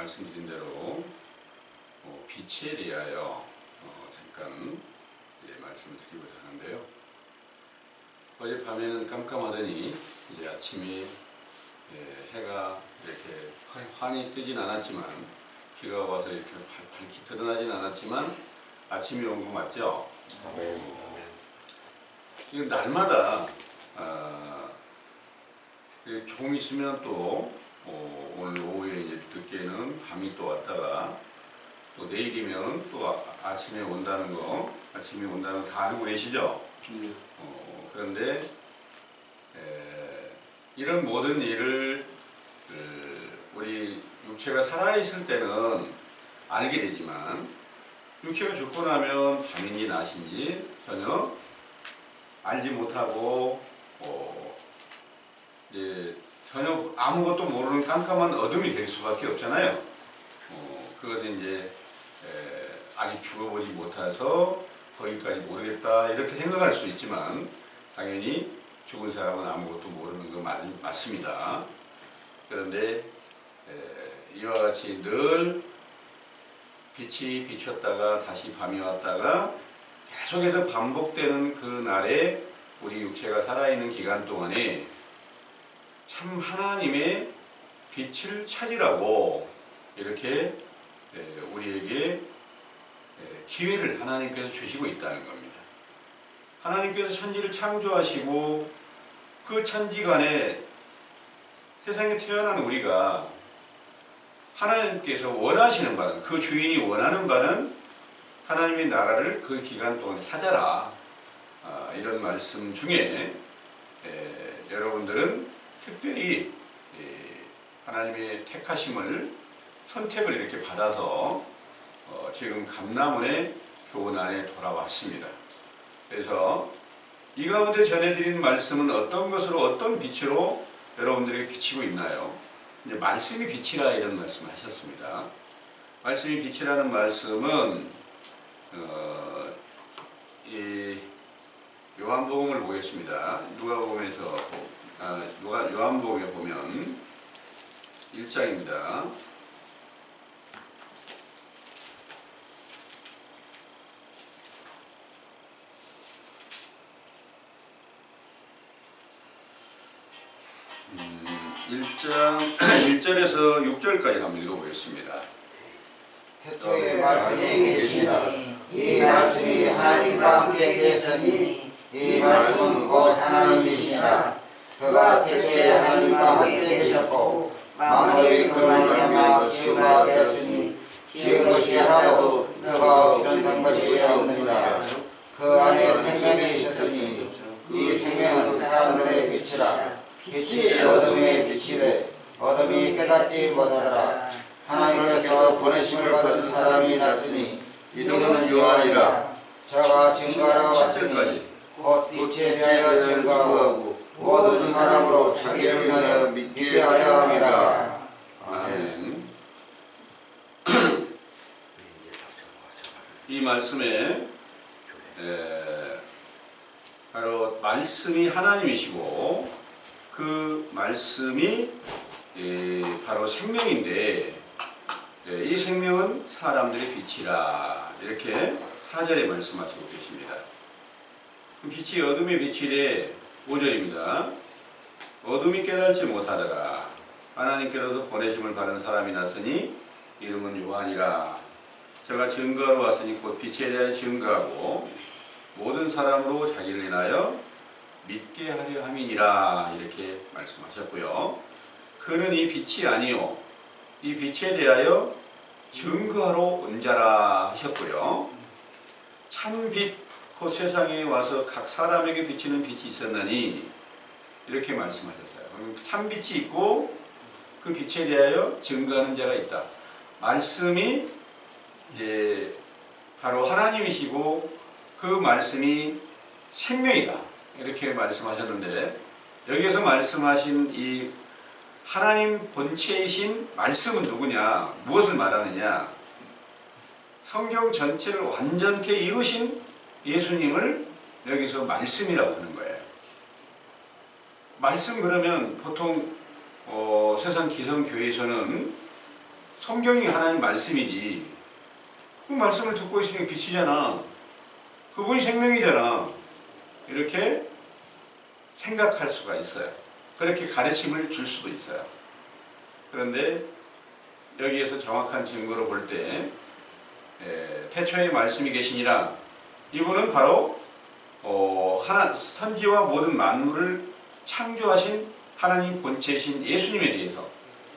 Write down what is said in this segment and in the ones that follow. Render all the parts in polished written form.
말씀드린 대로 빛에 대하여 잠깐 말씀을 드리고자 하는데요. 어젯밤에는 깜깜하더니 이제 아침에 해가 이렇게 환히 뜨진 않았지만, 비가 와서 이렇게 밝게 드러나진 않았지만 아침이 온 거 맞죠? 이건 날마다 조금 있으면 또 오늘 오후에 이제 늦게는 밤이 또 왔다가 또 내일이면 또 아침에 온다는 거, 다 알고 계시죠? 그런데 이런 모든 일을 우리 육체가 살아있을 때는 알게 되지만, 육체가 죽고 나면 밤인지 낮인지 전혀 알지 못하고 이제 전혀 아무것도 모르는 깜깜한 어둠이 될 수밖에 없잖아요. 그것은 이제 아직 죽어보지 못해서 거기까지 모르겠다 이렇게 생각할 수 있지만, 당연히 죽은 사람은 아무것도 모르는 거 맞습니다. 그런데 이와 같이 늘 빛이 비쳤다가 다시 밤이 왔다가 계속해서 반복되는 그 날에 우리 육체가 살아있는 기간 동안에 참 하나님의 빛을 찾으라고 이렇게 우리에게 기회를 하나님께서 주시고 있다는 겁니다. 하나님께서 천지를 창조하시고 그 천지간에 세상에 태어난 우리가 하나님께서 원하시는 바는, 그 주인이 원하는 바는 하나님의 나라를 그 기간 동안 찾아라, 이런 말씀 중에 여러분들은 특별히 하나님의 택하심을, 선택을 이렇게 받아서 지금 감람원의 교훈 안에 돌아왔습니다. 그래서 이 가운데 전해드린 말씀은 어떤 것으로, 어떤 빛으로 여러분들에게 비치고 있나요? 이제 말씀이 빛이라 이런 말씀을 하셨습니다. 말씀이 빛이라는 말씀은 이 요한복음을 보겠습니다. 요한복음에 보면 1장입니다. 음, 1절에서 6절까지 한번 읽어보겠습니다. 태초에 말씀이 계시니라. 이 말씀이 하나님과 함께 계셨으니 이 말씀은 곧 하나님이시니라. 그가 태초에 하나님과 함께 계셨고 만물이 그로 말미암아 지음바 되었으니 지은 것이 하나도 그가 없으신 것이 없느니라. 그 안에 생명이 있었으니 이 생명은 사람들의 빛이라. 빛이 어둠의 빛이되 어둠이 깨닫지 못하더라. 하나님께서 보내심을 받은 사람이 났으니 이름은 요한이라. 저가 증거하러 왔으니 곧 빛에 대하여 증거하고 모든 사람으로 자기를 위하여 믿게 하려 함이라. 아멘. 이 말씀에 바로 말씀이 하나님이시고 그 말씀이 바로 생명인데, 이 생명은 사람들의 빛이라, 이렇게 4절에 말씀하시고 계십니다. 빛이 어둠의 빛이래. 5절입니다. 어둠이 깨달지 못하더라. 하나님께로서 보내심을 받은 사람이 났으니 이름은 요한이라. 저가 증거하러 왔으니 곧 빛에 대하여 증거하고 모든 사람으로 자기를 인하여 믿게 하려 함이니라, 이렇게 말씀하셨고요. 그는 이 빛이 아니요 이 빛에 대하여 증거하러 온 자라 하셨고요. 참빛, 그 세상에 와서 각 사람에게 비치는 빛이 있었나니, 이렇게 말씀하셨어요. 참빛이 있고 그 빛에 대하여 증거하는 자가 있다. 말씀이 바로 하나님이시고 그 말씀이 생명이다, 이렇게 말씀하셨는데, 여기서 말씀하신 이 하나님 본체이신 말씀은 누구냐, 무엇을 말하느냐? 성경 전체를 완전케 이루신 예수님을 여기서 말씀이라고 하는 거예요. 말씀, 그러면 보통 세상 기성교회에서는 성경이 하나님 말씀이지. 그 말씀을 듣고 있으니까 빛이잖아. 그분이 생명이잖아. 이렇게 생각할 수가 있어요. 그렇게 가르침을 줄 수도 있어요. 그런데 여기에서 정확한 증거로 볼 때 태초에 말씀이 계시니라, 이분은 바로 선지와 모든 만물을 창조하신 하나님 본체이신 예수님에 대해서,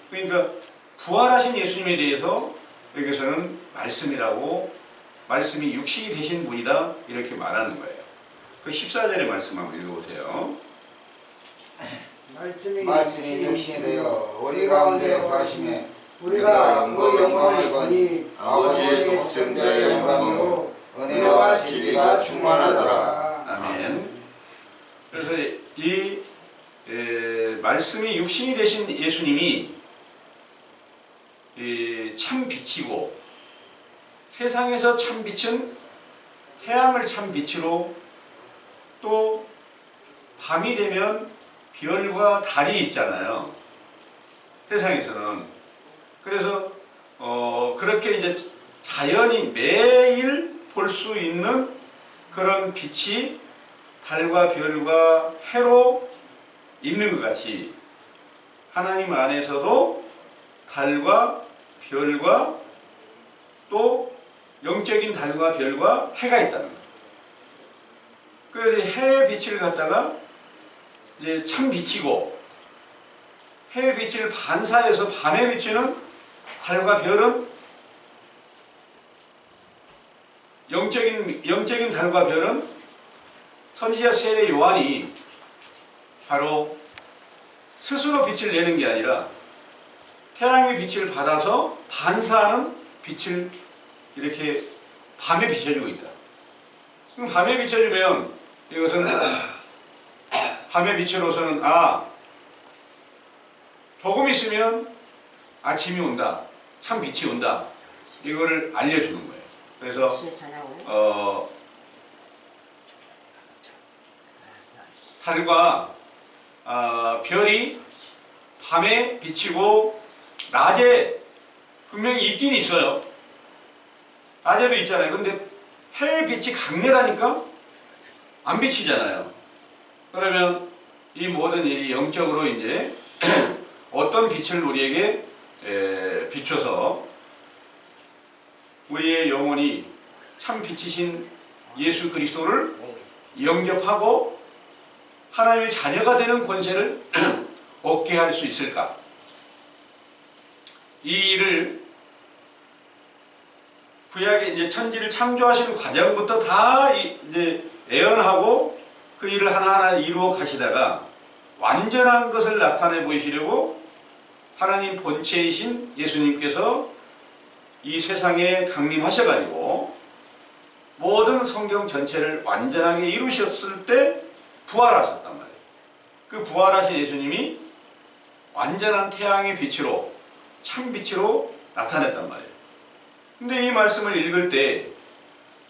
그러니까 부활하신 예수님에 대해서 여기서는 말씀이라고, 말씀이 육신이 되신 분이다 이렇게 말하는 거예요. 그 14절의 말씀 한번 읽어보세요. 말씀이 육신이 되어 우리 가운데 거하심에 우리가 그 영광을 보니 아버지의 독생자의 영광이요 은혜와 진리가 충만하더라. 아멘. 그래서 이 말씀이 육신이 되신 예수님이 참 빛이고, 세상에서 참 빛은 태양을 참 빛으로, 또 밤이 되면 별과 달이 있잖아요, 세상에서는. 그래서 그렇게 이제 자연이 매일 볼 수 있는 그런 빛이 달과 별과 해로 있는 것 같이 하나님 안에서도 달과 별과 또 영적인 달과 별과 해가 있다는 거예요. 그래서 해의 빛을 갖다가 이제 참 빛이고, 해의 빛을 반사해서 밤에 비치는 달과 별은, 영적인 달과 별은 선지자 세례 요한이 바로 스스로 빛을 내는 게 아니라 태양의 빛을 받아서 반사하는 빛을 이렇게 밤에 비춰주고 있다. 그럼 밤에 비춰주면 이것은 밤의 빛으로서는 조금 있으면 아침이 온다, 참 빛이 온다, 이거를 알려주는 거예요. 그래서 달과 별이 밤에 비치고 낮에 분명히 있긴 있어요. 낮에도 있잖아요. 근데 해의 빛이 강렬하니까 안 비치잖아요. 그러면 이 모든 일이 영적으로 이제 어떤 빛을 우리에게 비춰서 우리의 영혼이 참 빛이신 예수 그리스도를 영접하고 하나님의 자녀가 되는 권세를 얻게 할 수 있을까? 이 일을 구약의 이제 천지를 창조하시는 과정부터 다 이제 예언하고 그 일을 하나하나 이루어 가시다가 완전한 것을 나타내 보이시려고 하나님 본체이신 예수님께서 이 세상에 강림하셔가지고 모든 성경 전체를 완전하게 이루셨을 때 부활하셨단 말이에요. 그 부활하신 예수님이 완전한 태양의 빛으로, 참 빛으로 나타냈단 말이에요. 근데 이 말씀을 읽을 때,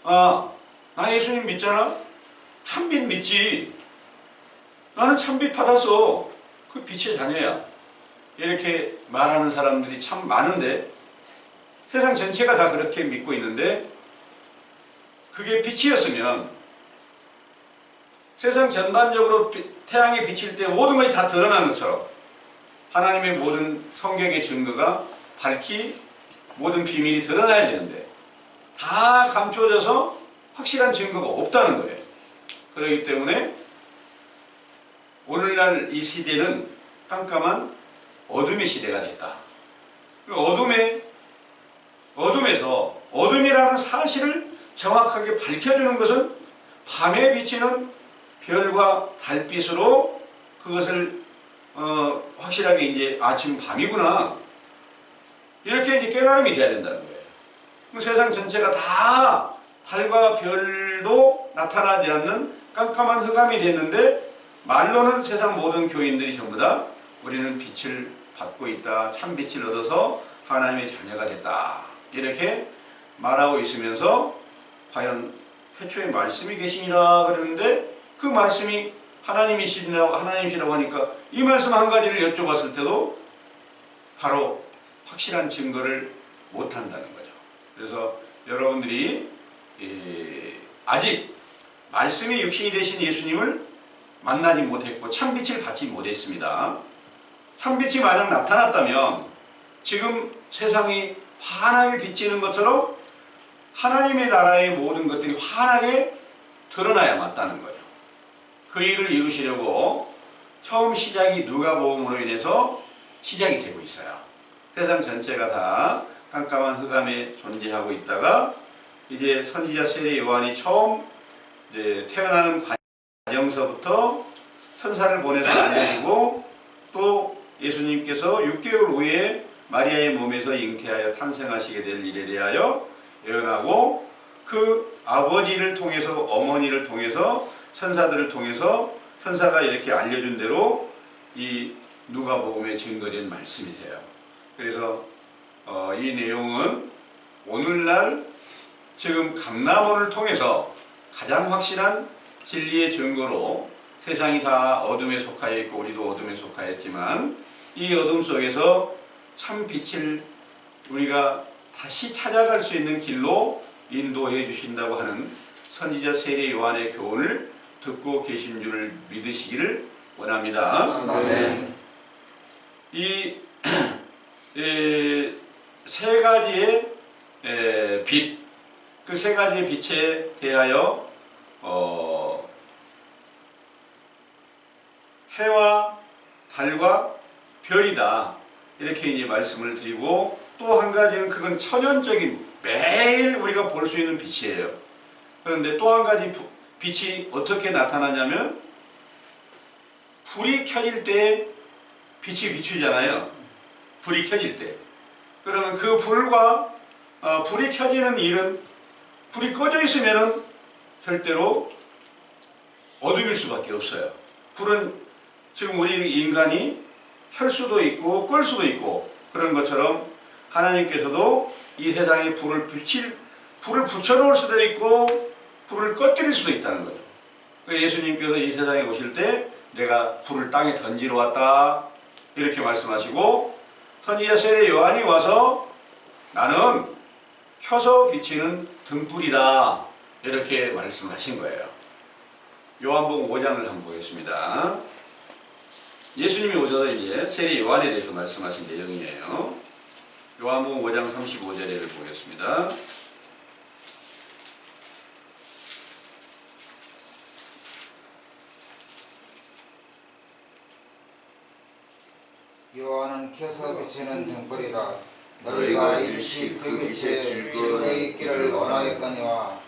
나 예수님 믿잖아? 참빛 믿지. 나는 참빛 받았어. 그 빛의 자녀야. 이렇게 말하는 사람들이 참 많은데, 세상 전체가 다 그렇게 믿고 있는데, 그게 빛이었으면 세상 전반적으로 태양이 비칠 때 모든 것이 다 드러나는 것처럼 하나님의 모든 성경의 증거가 밝히 모든 비밀이 드러나야 되는데 다 감춰져서 확실한 증거가 없다는 거예요. 그렇기 때문에 오늘날 이 시대는 깜깜한 어둠의 시대가 됐다. 어둠에서 어둠이라는 사실을 정확하게 밝혀주는 것은 밤에 비치는 별과 달빛으로 그것을 확실하게 이제 아침 밤이구나 이렇게 이제 깨달음이 돼야 된다는 거예요. 세상 전체가 다 달과 별도 나타나지 않는 깜깜한 흑암이 됐는데 말로는 세상 모든 교인들이 전부 다 우리는 빛을 받고 있다, 참 빛을 얻어서 하나님의 자녀가 됐다 이렇게 말하고 있으면서 과연 태초에 말씀이 계시니라 그러는데 그 말씀이 하나님이시라고 하니까 이 말씀 한 가지를 여쭤봤을 때도 바로 확실한 증거를 못 한다는 거죠. 그래서 여러분들이 아직 말씀이 육신이 되신 예수님을 만나지 못했고 참빛을 받지 못했습니다. 참빛이 만약 나타났다면 지금 세상이 환하게 비치는 것처럼 하나님의 나라의 모든 것들이 환하게 드러나야 맞다는 거죠. 그 일을 이루시려고 처음 시작이 누가복음으로 인해서 시작이 되고 있어요. 세상 전체가 다 깜깜한 흑암에 존재하고 있다가 이제 선지자 세례 요한이 처음 이제 태어나는 과정서부터 천사를 보내서 알려주고 또 예수님께서 6개월 후에 마리아의 몸에서 잉태하여 탄생하시게 될 일에 대하여 예언하고 그 아버지를 통해서 어머니를 통해서 천사들을 통해서 천사가 이렇게 알려준 대로 이 누가복음에 증거된 말씀이세요. 그래서 이 내용은 오늘날 지금 감람원을 통해서 가장 확실한 진리의 증거로 세상이 다 어둠에 속하여 있고 우리도 어둠에 속하였지만 이 어둠 속에서 참 빛을 우리가 다시 찾아갈 수 있는 길로 인도해 주신다고 하는 선지자 세례 요한의 교훈을 듣고 계신 줄을 믿으시기를 원합니다. 아멘. 이 세 가지의 빛, 그 세 가지의 빛에 대하여 해와 달과 별이다 이렇게 이제 말씀을 드리고 또 한 가지는 그건 천연적인 매일 우리가 볼 수 있는 빛이에요. 그런데 또 한 가지 빛이 어떻게 나타나냐면 불이 켜질 때 빛이 비추잖아요. 불이 켜질 때. 그러면 그 불과 불이 켜지는 일은 불이 꺼져 있으면은 절대로 어둠일 수밖에 없어요. 불은 지금 우리 인간이 켤 수도 있고 끌 수도 있고 그런 것처럼 하나님께서도 이 세상에 불을 붙여놓을 수도 있고 불을 꺼뜨릴 수도 있다는 거죠. 예수님께서 이 세상에 오실 때 내가 불을 땅에 던지러 왔다 이렇게 말씀하시고 선지자 세례 요한이 와서 나는 켜서 비치는 등불이다 이렇게 말씀하신 거예요. 요한복음 5장을 한번 보겠습니다. 예수님이 오셔서 이제 세례 요한에 대해서 말씀하신 내용이에요. 요한복음 5장 35절을 보겠습니다. 요한은 켜서 비치는 등불이라. 너희가 일시 그 빛에 즐거이 있기를 원하였거니와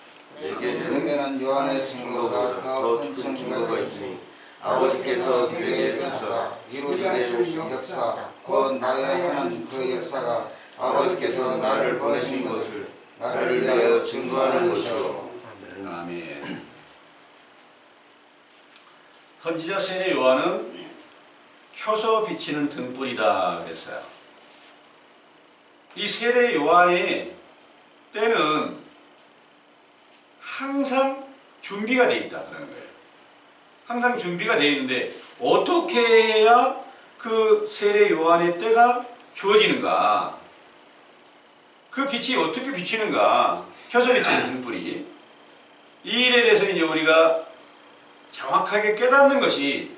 내게는 요한의 증거가 더 큰 증거가 있으니 아버지께서 내게 주사 이루시는 역사 곧 나의 하는 그 역사가 아버지께서 나를 보내신 것을 나를 위하여 증거하는 것이요. 아멘. 선지자 세례 요한은 켜서 비치는 등불이다 그랬어요. 이 세례 요한의 때는 항상 준비가 돼 있다 그러는 거예요. 항상 준비가 돼 있는데 어떻게 해야 그 세례 요한의 때가 주어지는가? 그 빛이 어떻게 비치는가? 켜서 비치는 등불이. 이 일에 대해서 이제 우리가 정확하게 깨닫는 것이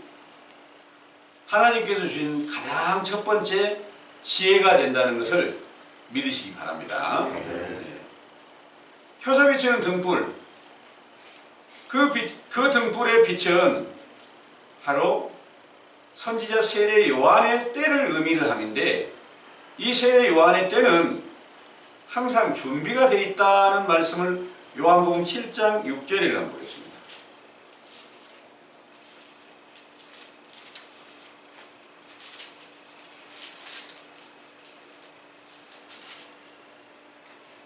하나님께서 주신 가장 첫 번째 지혜가 된다는 것을 믿으시기 바랍니다. 켜서 비치는 등불, 그 등불의 빛은 바로 선지자 세례 요한의 때를 의미를 하는데 이 세례 요한의 때는 항상 준비가 되어 있다는 말씀을 요한복음 7장 6절에 한번 보겠습니다.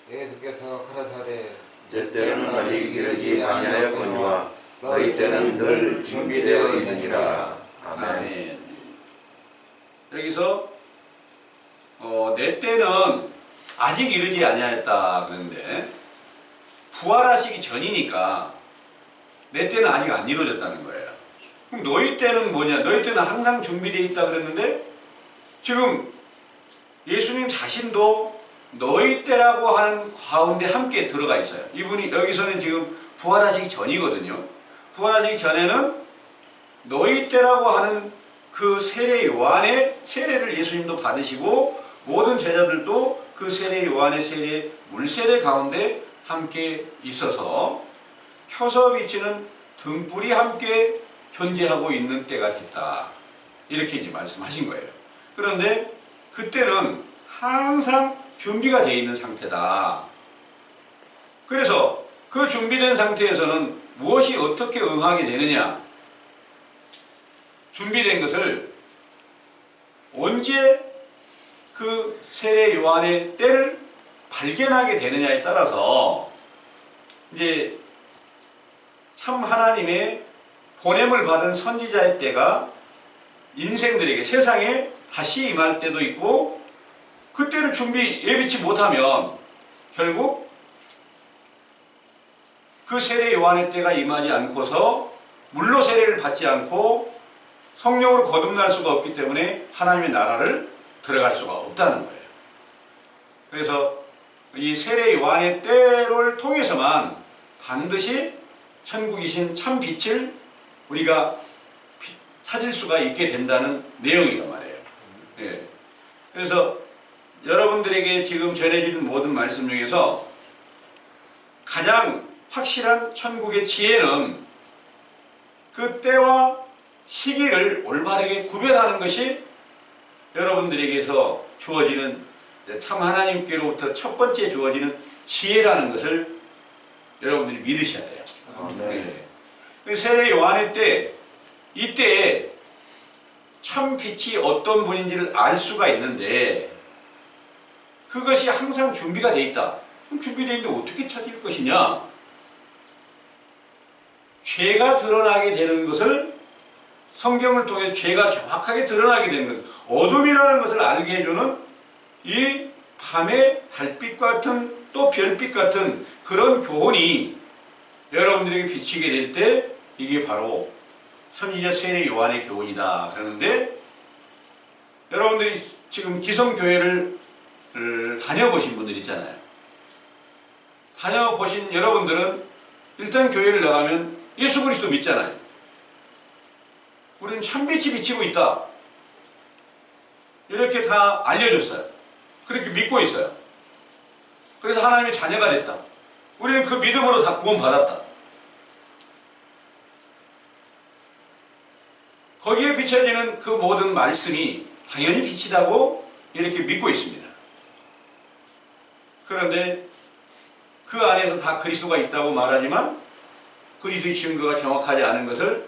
예수께서 가라사대 내 때는 아직 이르지 아니하였거니와 너희 때는 늘 준비되어 있느니라. 아멘. 여기서 내 때는 아직 이르지 아니하였다 그러는데 부활하시기 전이니까 내 때는 아직 안 이루어졌다는 거예요. 그럼 너희 때는 뭐냐? 너희 때는 항상 준비되어 있다 그랬는데 지금 예수님 자신도 너희 때라고 하는 가운데 함께 들어가 있어요. 이분이 여기서는 지금 부활하시기 전이거든요. 부활하시기 전에는 너희 때라고 하는 그 세례 요한의 세례를 예수님도 받으시고 모든 제자들도 그 세례 요한의 세례 물세례 가운데 함께 있어서 켜서 비치는 등불이 함께 존재하고 있는 때가 됐다. 이렇게 이제 말씀하신 거예요. 그런데 그때는 항상 준비가 되어 있는 상태다. 그래서 그 준비된 상태에서는 무엇이 어떻게 응하게 되느냐? 준비된 것을 언제 그 세례 요한의 때를 발견하게 되느냐에 따라서 이제 참 하나님의 보냄을 받은 선지자의 때가 인생들에게 세상에 다시 임할 때도 있고 그때를 예비치 못하면 결국 그 세례 요한의 때가 임하지 않고서 물로 세례를 받지 않고 성령으로 거듭날 수가 없기 때문에 하나님의 나라를 들어갈 수가 없다는 거예요. 그래서 이 세례 요한의 때를 통해서만 반드시 천국이신 참 빛을 우리가 찾을 수가 있게 된다는 내용이란 말이에요. 예. 그래서 여러분들에게 지금 전해지는 모든 말씀 중에서 가장 확실한 천국의 지혜는 그 때와 시기를 올바르게 구별하는 것이 여러분들에게서 주어지는 참 하나님께로부터 첫 번째 주어지는 지혜라는 것을 여러분들이 믿으셔야 돼요. 네. 세례 요한의 때, 이때에 참 빛이 어떤 분인지를 알 수가 있는데 그것이 항상 준비가 되어 있다. 그럼 준비되어 있는데 어떻게 찾을 것이냐? 죄가 드러나게 되는 것을 성경을 통해 죄가 정확하게 드러나게 되는 것, 어둠이라는 것을 알게 해주는 이 밤의 달빛 같은 또 별빛 같은 그런 교훈이 여러분들에게 비치게 될 때 이게 바로 선지자 세례 요한의 교훈이다. 그러는데 여러분들이 지금 기성교회를 다녀보신 분들 있잖아요. 다녀보신 여러분들은 일단 교회를 나가면 예수 그리스도 믿잖아요. 우리는 참빛이 비치고 있다. 이렇게 다 알려줬어요. 그렇게 믿고 있어요. 그래서 하나님의 자녀가 됐다. 우리는 그 믿음으로 다 구원받았다. 거기에 비춰지는 그 모든 말씀이 당연히 빛이라고 이렇게 믿고 있습니다. 그런데 그 안에서 다 그리스도가 있다고 말하지만 그리스도의 증거가 정확하지 않은 것을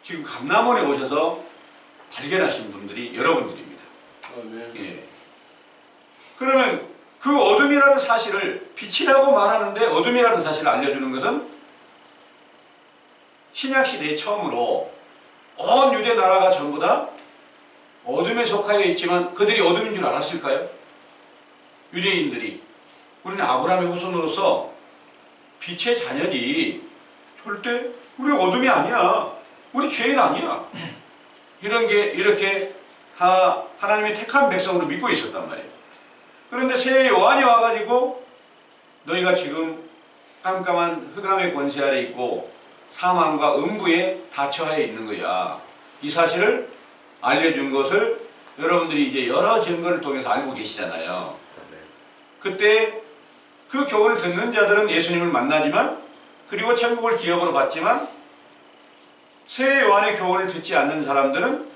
지금 감람원에 오셔서 발견하신 분들이 여러분들입니다. 예. 그러면 그 어둠이라는 사실을 빛이라고 말하는데 어둠이라는 사실을 알려주는 것은 신약시대에 처음으로 온 유대 나라가 전부 다 어둠에 속하여 있지만 그들이 어둠인 줄 알았을까요? 유대인들이. 우리는 아브라함의 후손으로서 빛의 자녀지. 절대 우리 어둠이 아니야. 우리 죄인 아니야. 이런 게 이렇게 다 하나님의 택한 백성으로 믿고 있었단 말이에요. 그런데 세례 요한이 와가지고 너희가 지금 깜깜한 흑암의 권세 아래 있고 사망과 음부에 닫혀하여 있는 거야. 이 사실을 알려준 것을 여러분들이 이제 여러 증거를 통해서 알고 계시잖아요. 그때 그 교훈을 듣는 자들은 예수님을 만나지만 그리고 천국을 기업으로 받지만 세례 요한의 교훈을 듣지 않는 사람들은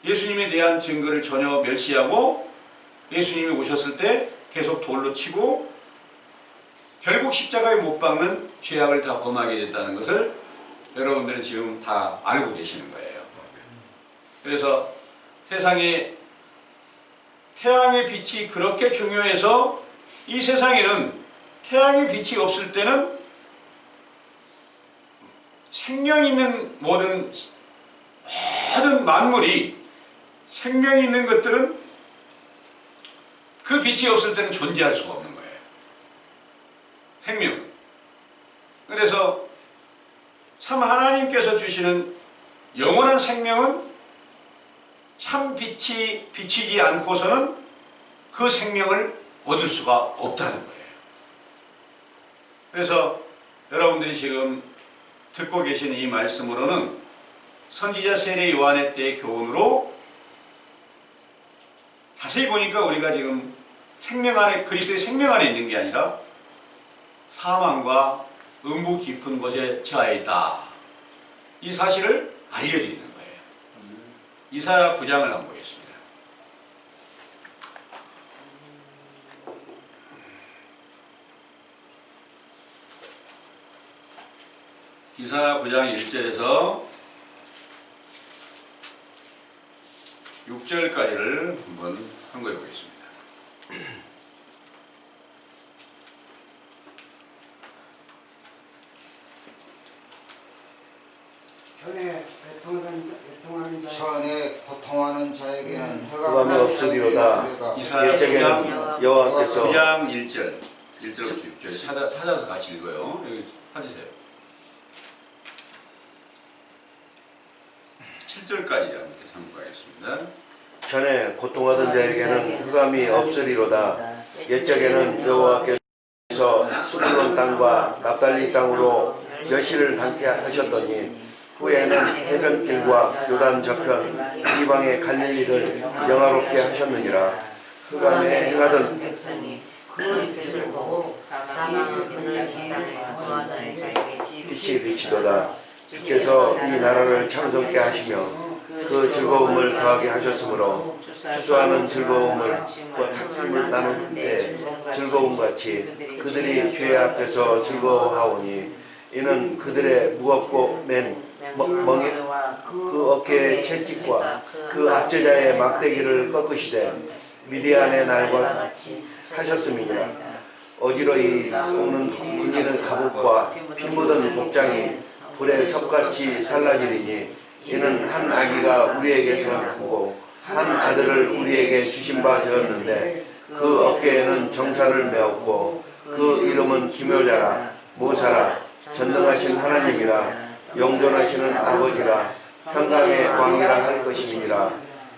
예수님에 대한 증거를 전혀 멸시하고 예수님이 오셨을 때 계속 돌로 치고 결국 십자가에 못 박는 죄악을 다 범하게 됐다는 것을 여러분들은 지금 다 알고 계시는 거예요. 그래서 세상에 태양의 빛이 그렇게 중요해서 이 세상에는 태양의 빛이 없을 때는 생명 있는 모든 만물이 생명이 있는 것들은 그 빛이 없을 때는 존재할 수가 없는 거예요. 생명. 그래서 참 하나님께서 주시는 영원한 생명은 참 빛이 비치지 않고서는 그 생명을 얻을 수가 없다는 거예요. 그래서 여러분들이 지금 듣고 계신 이 말씀으로는 선지자 세례 요한의 때의 교훈으로 자세히 보니까 우리가 지금 생명 안에, 그리스도의 생명 안에 있는 게 아니라 사망과 음부 깊은 곳에 처해 있다. 이 사실을 알려드리는 거예요. 이사야 9장을 한번 보겠습니다. 이사야 9장 1절에서 6절까지를 한번 참고해 보겠습니다. 전에 고통하는 자에게는 흑암이 없으리로다. 이사야 옛적에는 9장 여호와께서 9장 1절 1절부터 6절 찾아서 같이 읽어요. 여기 찾으세요. 7절까지 함께 참고하겠습니다. 전에 고통하던 자에게는 흑암이 없으리로다. 옛적에는 여호와께서 스불론 땅과 납달리 땅으로 여실을 담게 하셨더니 후에는 해변길과 요단 저편 이방의 갈릴리를 영화롭게 하셨느니라. 흑암에 행하던 백성이 그 빛을 보고 사망의 빛을 향하여 자에게 빛이 비치도다. 주께서 이 나라를 참석게 하시며 그 즐거움을 더하게 하셨으므로 추수하는 즐거움을 탕심을 나눈 때 즐거움같이 그들이 죄 앞에서 즐거워하오니 이는 그들의 무겁고 맨 멍에 그 어깨의 채찍과 그 압제자의 막대기를 꺾으시되 미디안의 날과 같이 하셨음이니라. 어지러이 쏘는 군인의 갑옷과 피 묻은 복장이 불에 섭같이 살라지리니 이는 한 아기가 우리에게서 낳고 한 아들을 우리에게 주신 바 되었는데 그 어깨에는 정사를 메었고 그 이름은 기묘자라 모사라 전능하신 하나님이라 영존하시는 아버지라 평강의 왕이라 할 것임이니라.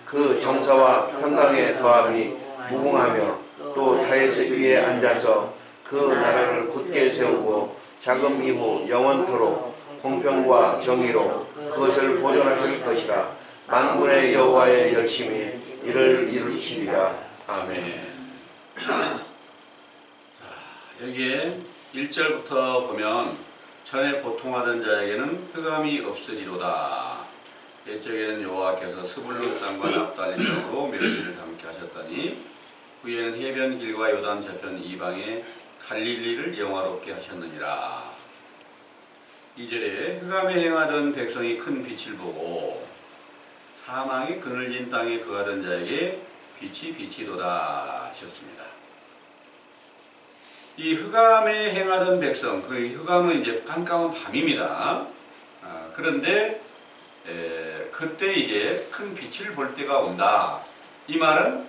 그 정사와 평강의 더함이 무궁하며 또 다윗의 위에 앉아서 그 나라를 굳게 세우고 자금 이후 영원토록 공평과 정의로 그것을 보존하실 것이라. 만군의 여호와의 열심히 이를 이루시리라. 아멘. 여기에 1절부터 보면 전에 고통하던 자에게는 흑암이 없으리로다. 옛적에는 여호와께서 스불론 땅과 납달리 땅으로 멸시를 담게 하셨더니 후에는 해변길과 요단 저편 이방의 갈릴리를 영화롭게 하셨느니라. 2절에 흑암에 행하던 백성이 큰 빛을 보고 사망의 그늘진 땅에 거하던 자에게 빛이 비치도다 하셨습니다. 이 흑암에 행하던 백성, 그 흑암은 이제 깜깜한 밤입니다. 그런데 그때 이제 큰 빛을 볼 때가 온다. 이 말은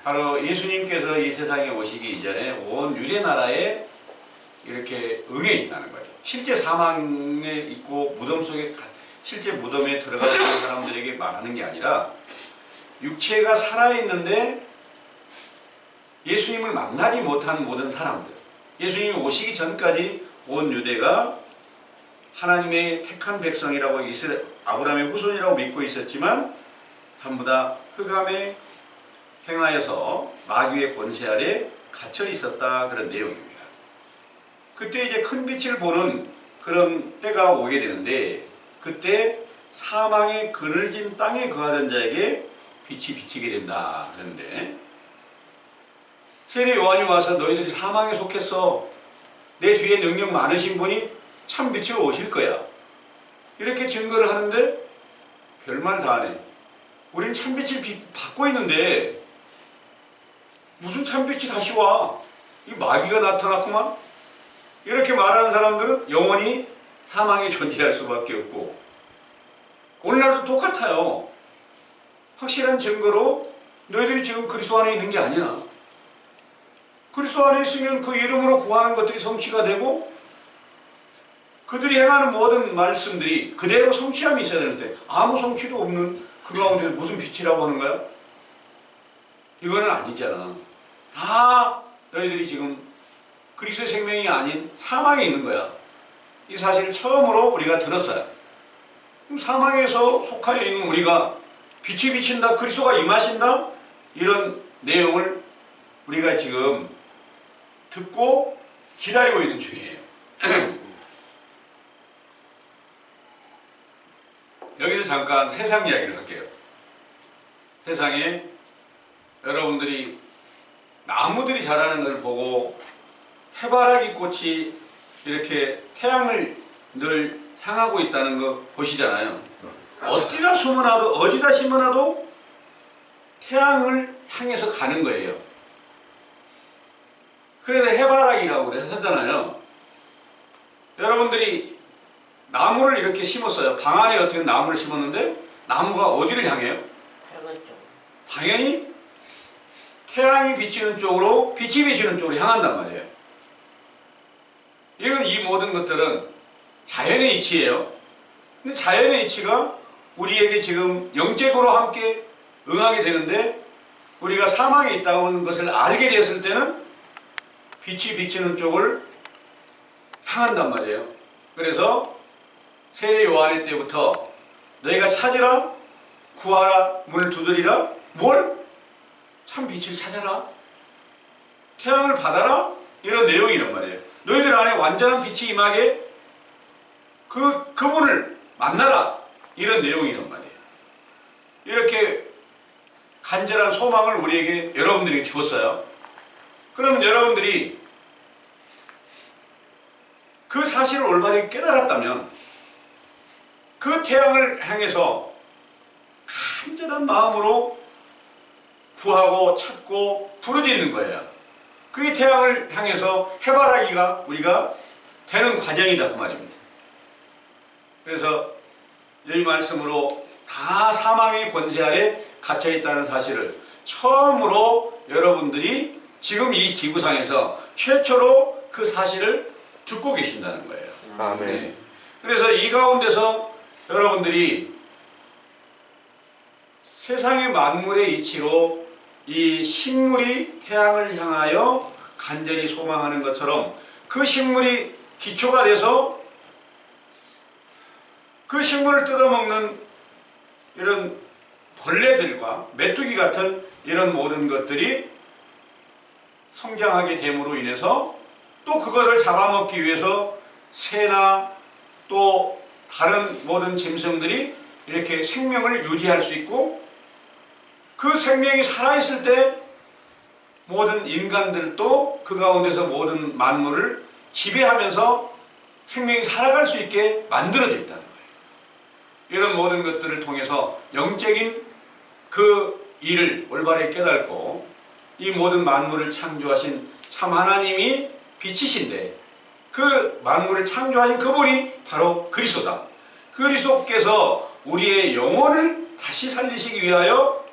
바로 예수님께서 이 세상에 오시기 이전에 온 유대 나라에 이렇게 응해 있다는 거예요. 실제 사망에 있고 무덤 속에 실제 무덤에 들어가 있는 사람들에게 말하는 게 아니라 육체가 살아있는데 예수님을 만나지 못한 모든 사람들, 예수님이 오시기 전까지 온 유대가 하나님의 택한 백성이라고 아브라함의 후손이라고 믿고 있었지만 전부 다 흑암에 행하여서 마귀의 권세 아래 갇혀 있었다, 그런 내용입니다. 그때 이제 큰 빛을 보는 그런 때가 오게 되는데 그때 사망의 그늘진 땅에 거하던 자에게 빛이 비치게 된다. 그런데 세례 요한이 와서 너희들이 사망에 속했어. 내 뒤에 능력 많으신 분이 참 빛으로 오실 거야. 이렇게 증거를 하는데 별말 다 하네. 우린 참빛을 받고 있는데 무슨 참빛이 다시 와? 이 마귀가 나타났구만. 이렇게 말하는 사람들은 영원히 사망에 존재할 수밖에 없고 오늘날도 똑같아요. 확실한 증거로 너희들이 지금 그리스도 안에 있는 게 아니야. 그리스도 안에 있으면 그 이름으로 구하는 것들이 성취가 되고 그들이 행하는 모든 말씀들이 그대로 성취함이 있어야 되는데 아무 성취도 없는 그 가운데 무슨 빛이라고 하는 거야? 이거는 아니잖아. 다 너희들이 지금 그리스도의 생명이 아닌 사망에 있는 거야. 이 사실을 처음으로 우리가 들었어요. 그럼 사망에서 속하여 있는 우리가 빛이 비친다, 그리스도가 임하신다, 이런 내용을 우리가 지금 듣고 기다리고 있는 중이에요. 여기서 잠깐 세상 이야기를 할게요. 세상에 여러분들이 나무들이 자라는 걸 보고 해바라기 꽃이 이렇게 태양을 늘 향하고 있다는 거 보시잖아요. 어디다 숨어놔도, 어디다 심어놔도 태양을 향해서 가는 거예요. 그래서 해바라기라고 그래서 하잖아요. 여러분들이 나무를 이렇게 심었어요. 방 안에 어떻게 나무를 심었는데 나무가 어디를 향해요? 당연히 태양이 비치는 쪽으로, 빛이 비치는 쪽으로 향한단 말이에요. 이건 이 모든 것들은 자연의 이치예요. 근데 자연의 이치가 우리에게 지금 영적으로 함께 응하게 되는데, 우리가 사망에 있다는 것을 알게 되었을 때는 빛이 비치는 쪽을 향한단 말이에요. 그래서 세례 요한의 때부터 너희가 찾으라, 구하라, 문을 두드리라, 뭘? 참 빛을 찾아라, 태양을 받아라, 이런 내용이란 말이에요. 너희들 안에 완전한 빛이 임하게 그분을 만나라, 이런 내용이란 말이에요. 이렇게 간절한 소망을 우리에게, 여러분들에게 주었어요. 그러면 여러분들이 그 사실을 올바르게 깨달았다면 그 태양을 향해서 간절한 마음으로 구하고 찾고 부르짖는 거예요. 그게 태양을 향해서 해바라기가 우리가 되는 과정이다, 그 말입니다. 그래서 이 말씀으로 다 사망의 권세 아래 갇혀있다는 사실을 처음으로 여러분들이 지금 이 지구상에서 최초로 그 사실을 듣고 계신다는 거예요. 아멘. 네. 그래서 이 가운데서 여러분들이 세상의 만물의 이치로 이 식물이 태양을 향하여 간절히 소망하는 것처럼 그 식물이 기초가 돼서 그 식물을 뜯어먹는 이런 벌레들과 메뚜기 같은 이런 모든 것들이 성장하게 됨으로 인해서 또 그것을 잡아먹기 위해서 새나 또 다른 모든 짐승들이 이렇게 생명을 유지할 수 있고, 그 생명이 살아있을 때 모든 인간들도 그 가운데서 모든 만물을 지배하면서 생명이 살아갈 수 있게 만들어져 있다는 거예요. 이런 모든 것들을 통해서 영적인 그 일을 올바르게 깨닫고 이 모든 만물을 창조하신 참 하나님이 빛이신데, 그 만물을 창조하신 그분이 바로 그리스도다. 그리스도께서 우리의 영혼을 다시 살리시기 위하여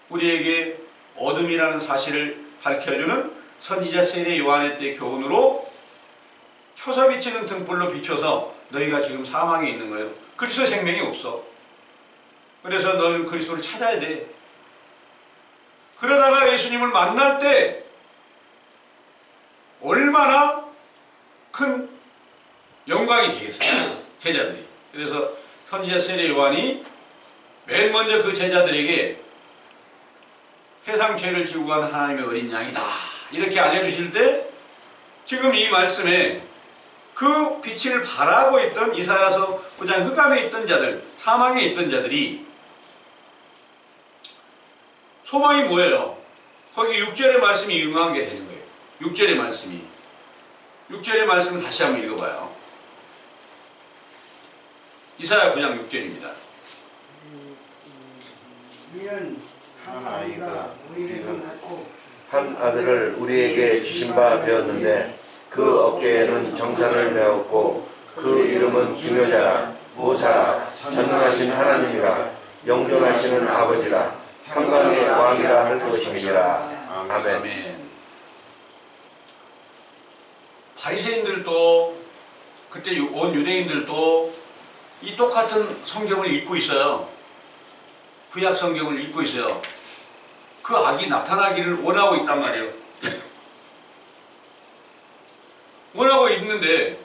우리에게 어둠이라는 사실을 밝혀주는 선지자 세례 요한의 때 교훈으로 켜서 비치는 등불로 비춰서 너희가 지금 사망에 있는 거예요. 그리스도 생명이 없어. 그래서 너는 그리스도를 찾아야 돼. 그러다가 예수님을 만날 때 얼마나 큰 영광이 되겠어요, 제자들이. 그래서 선지자 세례 요한이 맨 먼저 그 제자들에게 세상 죄를 지고 간 하나님의 어린 양이다, 이렇게 알려주실 때 지금 이 말씀에 그 빛을 바라고 있던 이사야서 9장 흑암에 있던 자들, 사망에 있던 자들이 소망이 뭐예요? 거기 6절의 말씀이 응하게 되는 거예요. 6절의 말씀이. 6절의 말씀을 다시 한번 읽어봐요. 이사야 9장 6절입니다. 이는 한 아이가 우리에게서 낳고 한 아들을 우리에게 주신 바 되었는데 그 어깨에는 정사를 메었고 그 이름은 기묘자라, 모사라, 전능하신 하나님이라, 영존하시는 아버지라, 평강의 왕이라 할 것임이니라. 아멘. 아멘. 바리새인들도 그때 온 유대인들도 이 똑같은 성경을 읽고 있어요. 구약 성경을 읽고 있어요. 그 악이 나타나기를 원하고 있단 말이에요. 원하고 있는데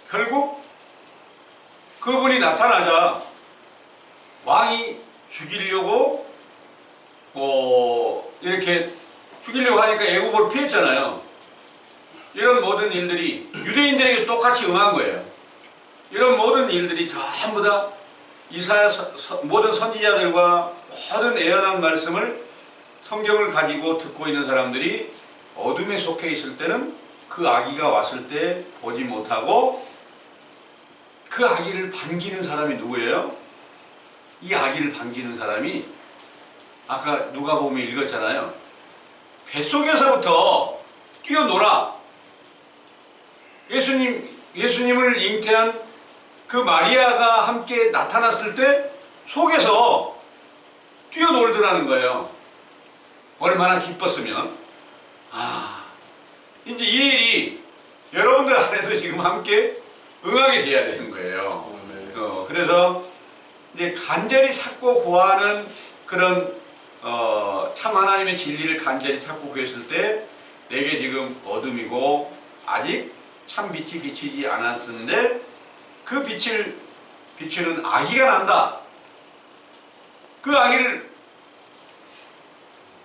결국 그분이 나타나자 왕이 죽이려고 이렇게 죽이려고 하니까 애국으로 피했잖아요. 이런 모든 일들이 유대인들에게 똑같이 응한 거예요. 이런 모든 일들이 전부 다 이사야 모든 선지자들과 모든 예언한 말씀을 성경을 가지고 듣고 있는 사람들이 어둠에 속해 있을 때는 그 아기가 왔을 때 보지 못하고 그 아기를 반기는 사람이 누구예요? 이 아기를 반기는 사람이 아까 누가복음에 읽었잖아요. 뱃속에서부터 뛰어놀아. 예수님을 잉태한 그 마리아가 함께 나타났을 때 속에서 뛰어놀더라는 거예요. 얼마나 기뻤으면. 이제 이 일이 여러분들 안에도 지금 함께 응하게 돼야 되는 거예요. 그래서 이제 간절히 찾고 구하는 그런 참 하나님의 진리를 간절히 찾고 구했을 때 내게 지금 어둠이고 아직 참 빛이 비치지 않았는데 그 빛을 비추는 아기가 난다. 그 아기를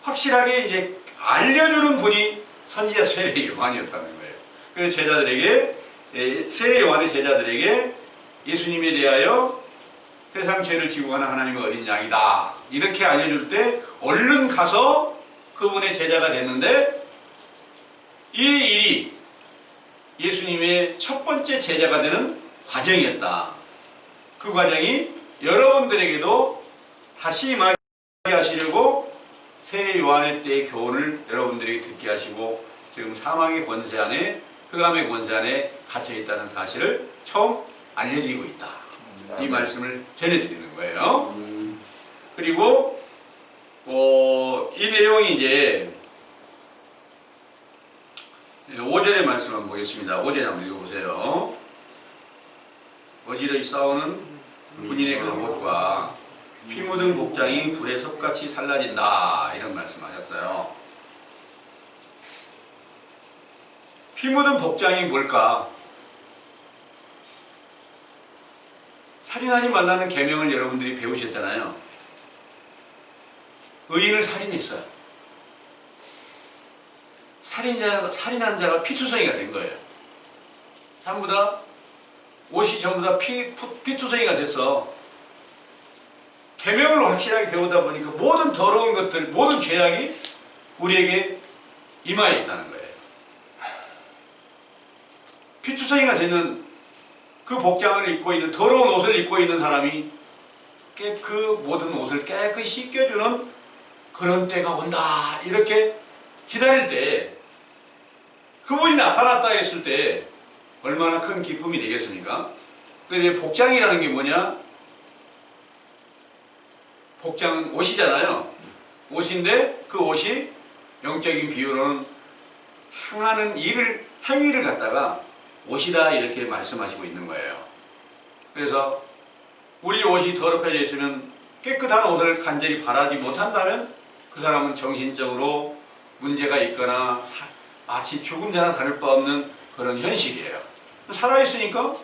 확실하게 이제 알려주는 분이 선지자 세례 요한이었다는 거예요. 그래서 제자들에게 세례 요한의 제자들에게 예수님에 대하여 세상 죄를 지고 가는 하나님의 어린 양이다. 이렇게 알려줄 때 얼른 가서 그분의 제자가 됐는데 이 일이 예수님의 첫 번째 제자가 되는 과정이었다. 그 과정이 여러분들에게도 다시 임하게 하시려고 세례 요한의 때의 교훈을 여러분들에게 듣게 하시고 지금 사망의 권세 안에 흑암의 권세 안에 갇혀 있다는 사실을 처음 알려드리고 있다. 이 말씀을 전해드리는 거예요. 그리고 이 내용이 이제 5절의 말씀 한번 보겠습니다. 5절 한번 읽어보세요. 어지러이 싸우는 군인의 갑옷과 피 묻은 복장이 불에 섭같이 살라진다. 이런 말씀하셨어요. 피 묻은 복장이 뭘까? 살인하지 말라는 계명을 여러분들이 배우셨잖아요. 의인을 살인했어요. 살인한 자가 피투성이가 된 거예요. 전부 다 옷이 전부 다 피투성이가 돼서 계명을 확실하게 배우다 보니까 모든 더러운 것들, 모든 죄악이 우리에게 임하에 있다는 거예요. 피투성이가 되는 그 복장을 입고 있는, 더러운 옷을 입고 있는 사람이 그 모든 옷을 깨끗이 씻겨주는 그런 때가 온다. 이렇게 기다릴 때 그분이 나타났다 했을 때 얼마나 큰 기쁨이 되겠습니까? 근데 복장이라는 게 뭐냐? 복장은 옷이잖아요. 옷인데 그 옷이 영적인 비유로는 행위를 갖다가 옷이다 이렇게 말씀하시고 있는 거예요. 그래서 우리 옷이 더럽혀져 있으면 깨끗한 옷을 간절히 바라지 못한다면 그 사람은 정신적으로 문제가 있거나 마치 죽은 자나 다를 바 없는 그런 현실이에요. 살아있으니까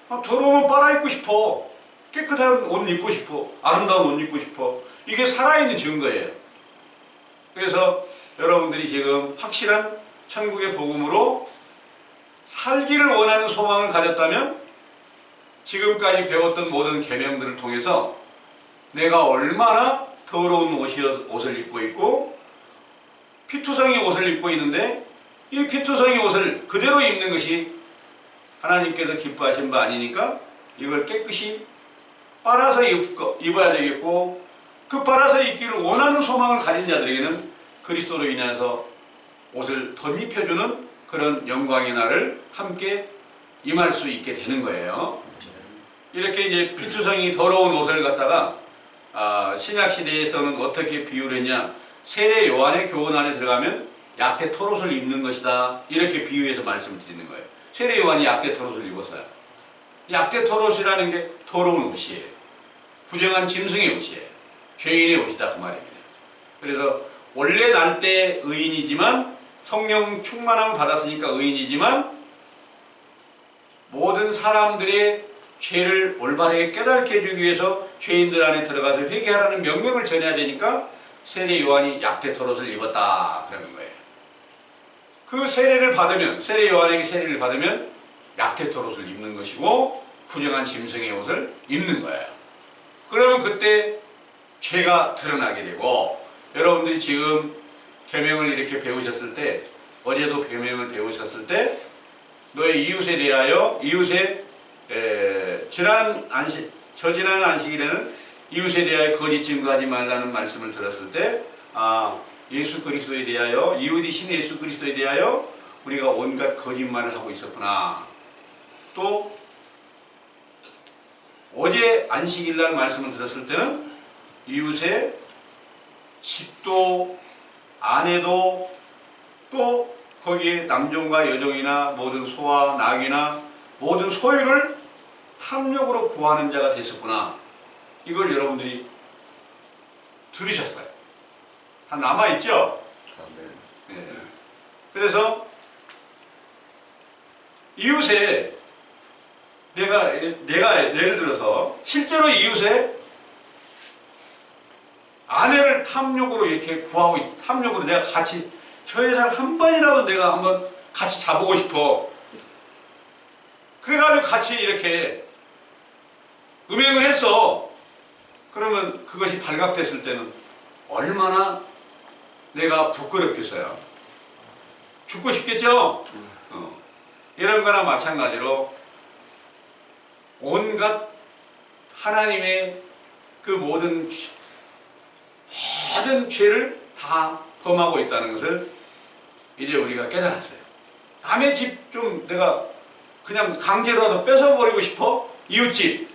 더러우면 빨아입고 싶어. 깨끗한 옷 입고 싶어. 아름다운 옷 입고 싶어. 이게 살아있는 증거예요. 그래서 여러분들이 지금 확실한 천국의 복음으로 살기를 원하는 소망을 가졌다면 지금까지 배웠던 모든 계명들을 통해서 내가 얼마나 더러운 옷을 입고 있고 피투성이 옷을 입고 있는데 이 피투성이 옷을 그대로 입는 것이 하나님께서 기뻐하신 바 아니니까 이걸 깨끗이 빨아서 입어야 되겠고 그 빨아서 입기를 원하는 소망을 가진 자들에게는 그리스도로 인해서 옷을 덧입혀주는 그런 영광의 날을 함께 임할 수 있게 되는 거예요. 이렇게 이제 피투성이 더러운 옷을 갖다가 신약 시대에서는 어떻게 비유를 했냐? 세례 요한의 교훈 안에 들어가면 약대 털옷을 입는 것이다. 이렇게 비유해서 말씀드리는 거예요. 세례 요한이 약대 털옷을 입었어요. 약대 털옷이라는 게 더러운 옷이에요. 부정한 짐승의 옷이에요. 죄인의 옷이다 그 말입니다. 그래서 원래 날 때 의인이지만 성령 충만함을 받았으니까 의인이지만 모든 사람들의 죄를 올바르게 깨닫게 해주기 위해서 죄인들 안에 들어가서 회개하라는 명령을 전해야 되니까 세례 요한이 약대 털옷을 입었다 그러는 거예요. 그 세례를 받으면 세례 요한에게 세례를 받으면 약대 털옷을 입는 것이고 부정한 짐승의 옷을 입는 거예요. 그러면 그때 죄가 드러나게 되고 여러분들이 지금 계명을 이렇게 배우셨을 때 어제도 계명을 배우셨을 때 너의 이웃에 대하여 이웃의 지난 안식 저지난 안식일에는 이웃에 대하여 거짓 증거하지 말라는 말씀을 들었을 때 예수 그리스도에 대하여 이웃이신 예수 그리스도에 대하여 우리가 온갖 거짓말을 하고 있었구나. 또 어제 안식일 날 말씀을 들었을 때는 이웃의 집도 아내도 또 거기에 남종과 여종이나 모든 소와 낙이나 모든 소유를 탐욕으로 구하는 자가 됐었구나. 이걸 여러분들이 들으셨어요. 다 남아있죠? 네. 그래서 이웃에 내가 예를 들어서 실제로 이웃에 아내를 탐욕으로 이렇게 구하고 탐욕으로 내가 같이 저 여자를 한 번이라도 내가 한번 같이 자보고 싶어. 그래가지고 같이 이렇게 음행을 했어. 그러면 그것이 발각됐을 때는 얼마나 내가 부끄럽겠어요. 죽고 싶겠죠? 이런 거나 마찬가지로 온갖 하나님의 그 모든 죄를 다 범하고 있다는 것을 이제 우리가 깨달았어요. 남의 집 좀 내가 그냥 강제로라도 뺏어버리고 싶어? 이웃집.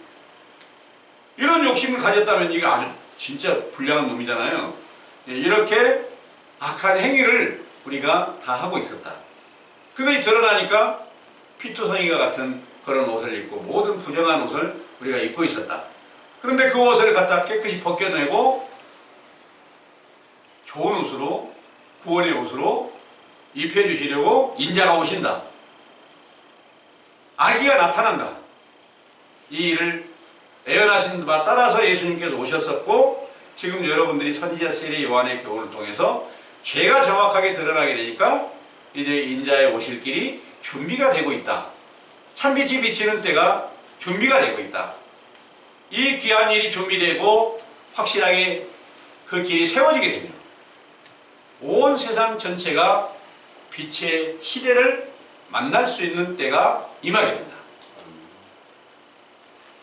이런 욕심을 가졌다면 이게 아주 진짜 불량한 놈이잖아요. 이렇게 악한 행위를 우리가 다 하고 있었다. 그것이 드러나니까 피투성이가 같은 그런 옷을 입고 모든 부정한 옷을 우리가 입고 있었다. 그런데 그 옷을 갖다 깨끗이 벗겨내고 좋은 옷으로 구원의 옷으로 입혀주시려고 인자가 오신다. 아기가 나타난다. 이 일을 예언하신 바 따라서 예수님께서 오셨었고 지금 여러분들이 선지자 세례 요한의 교훈을 통해서 죄가 정확하게 드러나게 되니까 이제 인자의 오실 길이 준비가 되고 있다. 참빛이 비치는 때가 준비가 되고 있다. 이 귀한 일이 준비되고 확실하게 그 길이 세워지게 되면 온 세상 전체가 빛의 시대를 만날 수 있는 때가 임하게 된다.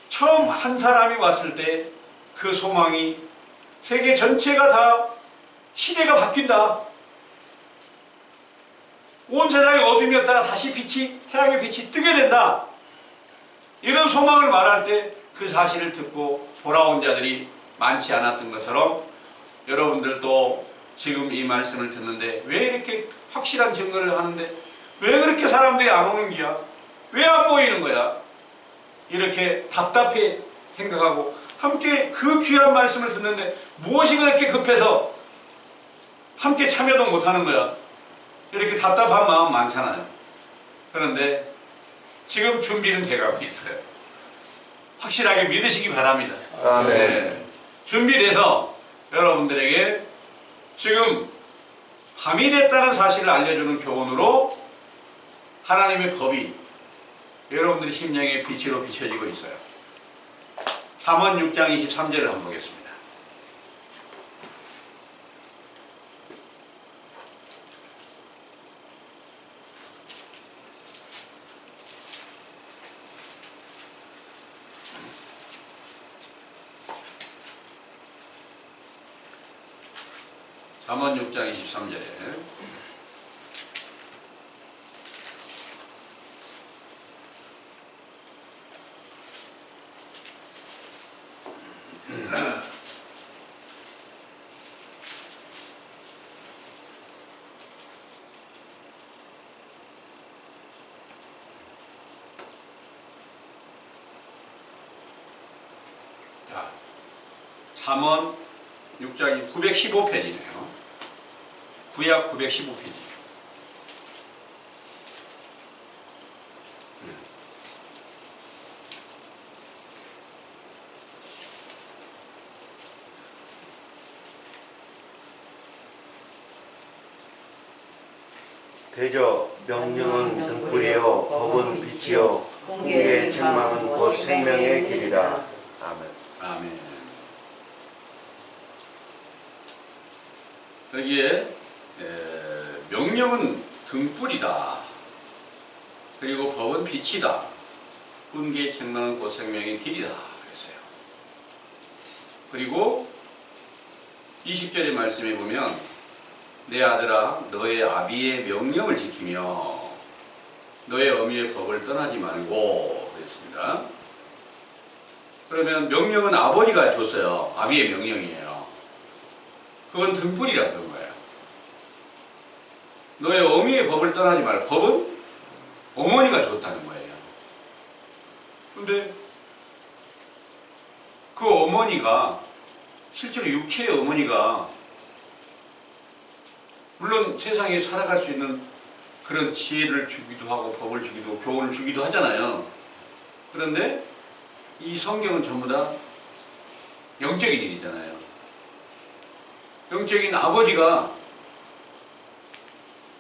처음 한 사람이 왔을 때 그 소망이 세계 전체가 다 시대가 바뀐다. 온 세상이 어둠이었다가 다시 빛이 태양의 빛이 뜨게 된다. 이런 소망을 말할 때 그 사실을 듣고 돌아온 자들이 많지 않았던 것처럼 여러분들도 지금 이 말씀을 듣는데 왜 이렇게 확실한 증거를 하는데 왜 그렇게 사람들이 안 오는 거야? 왜 안 모이는 거야? 이렇게 답답해 생각하고 함께 그 귀한 말씀을 듣는데 무엇이 그렇게 급해서 함께 참여도 못하는 거야? 이렇게 답답한 마음 많잖아요. 그런데 지금 준비는 돼가고 있어요. 확실하게 믿으시기 바랍니다. 아멘. 네. 준비돼서 여러분들에게 지금 밤이 됐다는 사실을 알려주는 교훈으로 하나님의 법이 여러분들의 심령의 빛으로 비춰지고 있어요. 잠언 6장 23절을 한번 보겠습니다. 잠언 6장 23절에 자, 잠언 6장 915페이지네요. 구약 915페이지. 대저 명령은 등불이요 법은 빛이요 공의의 책망은 곧 생명의 길이라. 아멘. 아멘. 여기에 명령은 등불이다. 그리고 법은 빛이다. 훈계의 책망은 곧 생명의 길이다. 그랬어요. 그리고 20절의 말씀에 보면 내 아들아 너의 아비의 명령을 지키며 너의 어미의 법을 떠나지 말고 그랬습니다. 그러면 명령은 아버지가 줬어요. 아비의 명령이에요. 그건 등불이라고 그런 거예요. 너의 어미의 법을 떠나지 말고. 법은 어머니가 줬다는 거예요. 근데 그 어머니가 실제로 육체의 어머니가 물론 세상에 살아갈 수 있는 그런 지혜를 주기도 하고 법을 주기도 하고 교훈을 주기도 하잖아요. 그런데 이 성경은 전부 다 영적인 일이잖아요. 영적인 아버지가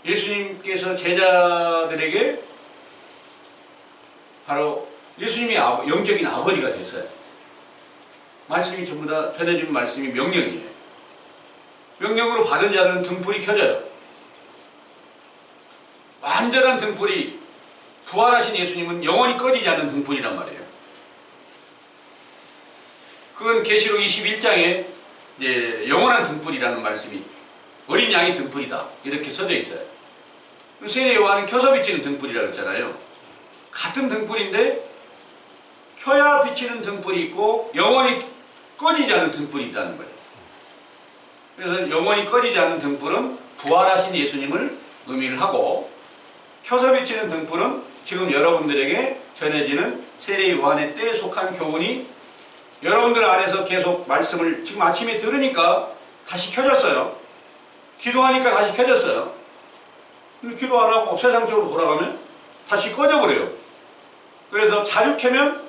예수님께서 제자들에게 바로 예수님이 영적인 아버지가 됐어요. 말씀이 전부 다 전해준 말씀이 명령이에요. 명령으로 받은 자는 등불이 켜져요. 완전한 등불이, 부활하신 예수님은 영원히 꺼지지 않는 등불이란 말이에요. 그건 계시록 21장에 영원한 등불이라는 말씀이 어린 양이 등불이다 이렇게 써져 있어요. 세례 요한은 켜서 비치는 등불이라고 했잖아요. 같은 등불인데 켜야 비치는 등불이 있고 영원히 꺼지지 않는 등불이 있다는 거예요. 그래서 영원히 꺼지지 않는 등불은 부활하신 예수님을 의미를 하고, 켜서 비치는 등불은 지금 여러분들에게 전해지는 세례 요한의 때에 속한 교훈이 여러분들 안에서 계속 말씀을 지금 아침에 들으니까 다시 켜졌어요. 기도하니까 다시 켜졌어요. 근데 기도 안 하고 세상적으로 돌아가면 다시 꺼져버려요. 그래서 자주 켜면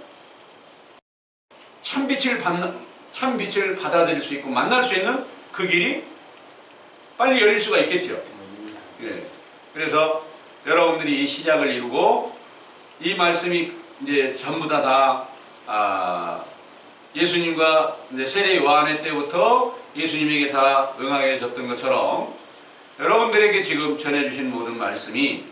참 빛을 받아들일 수 있고 만날 수 있는 그 길이 빨리 열릴 수가 있겠죠. 예. 그래서 여러분들이 이 시작을 이루고 이 말씀이 이제 전부 다 예수님과 이제 세례 요한의 때부터 예수님에게 다 응하게졌던 것처럼 여러분들에게 지금 전해주신 모든 말씀이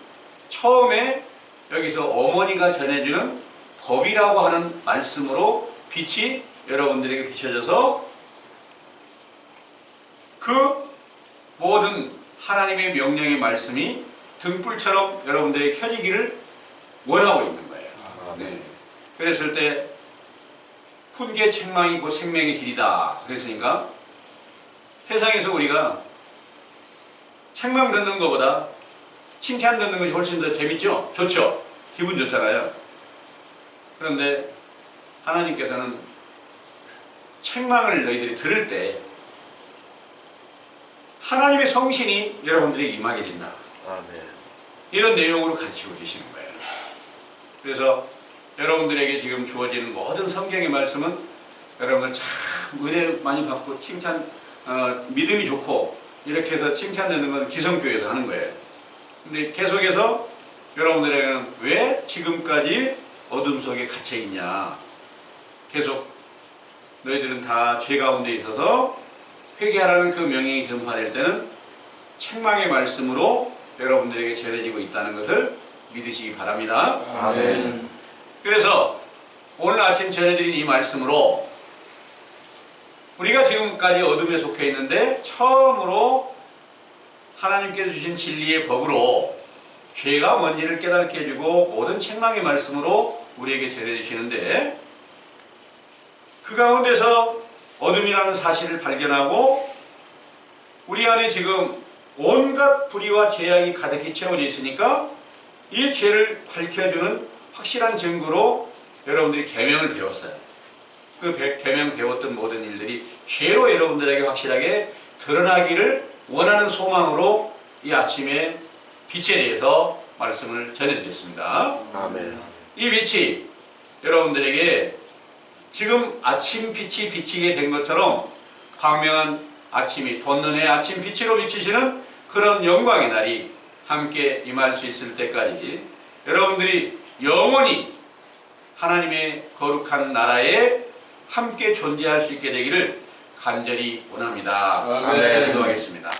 처음에 여기서 어머니가 전해주는 법이라고 하는 말씀으로 빛이 여러분들에게 비춰져서 그 모든 하나님의 명령의 말씀이 등불처럼 여러분들에게 켜지기를 원하고 있는 거예요. 네. 그랬을 때 훈계 책망이 곧 생명의 길이다. 그랬으니까 세상에서 우리가 책망 듣는 것보다 칭찬 듣는 것이 훨씬 더 재밌죠? 좋죠? 기분 좋잖아요. 그런데 하나님께서는 책망을 너희들이 들을 때 하나님의 성신이 여러분들에게 임하게 된다. 아멘. 이런 내용으로 가르치고 계시는 거예요. 그래서 여러분들에게 지금 주어지는 모든 성경의 말씀은 여러분들 참 은혜 많이 받고 칭찬, 믿음이 좋고 이렇게 해서 칭찬 듣는 건 기성교회에서 하는 거예요. 근데 계속해서 여러분들에게는 왜 지금까지 어둠 속에 갇혀 있냐? 계속 너희들은 다 죄 가운데 있어서 회개하라는 그 명령이 전파될 때는 책망의 말씀으로 여러분들에게 전해지고 있다는 것을 믿으시기 바랍니다. 아멘. 그래서 오늘 아침 전해드린 이 말씀으로 우리가 지금까지 어둠에 속해 있는데 처음으로 하나님께서 주신 진리의 법으로 죄가 뭔지를 깨닫게 해주고 모든 책망의 말씀으로 우리에게 전해주시는데 그 가운데서 어둠이라는 사실을 발견하고 우리 안에 지금 온갖 불의와 죄악이 가득히 채워져 있으니까 이 죄를 밝혀주는 확실한 증거로 여러분들이 계명을 배웠어요. 그 그 계명 배웠던 모든 일들이 죄로 여러분들에게 확실하게 드러나기를 원하는 소망으로 이 아침에 빛에 대해서 말씀을 전해드렸습니다. 아멘. 이 빛이 여러분들에게 지금 아침 빛이 비치게 된 것처럼 광명한 아침이 돋는 아침 빛으로 비치시는 그런 영광의 날이 함께 임할 수 있을 때까지 여러분들이 영원히 하나님의 거룩한 나라에 함께 존재할 수 있게 되기를 간절히 원합니다. 아멘. 기도하겠습니다.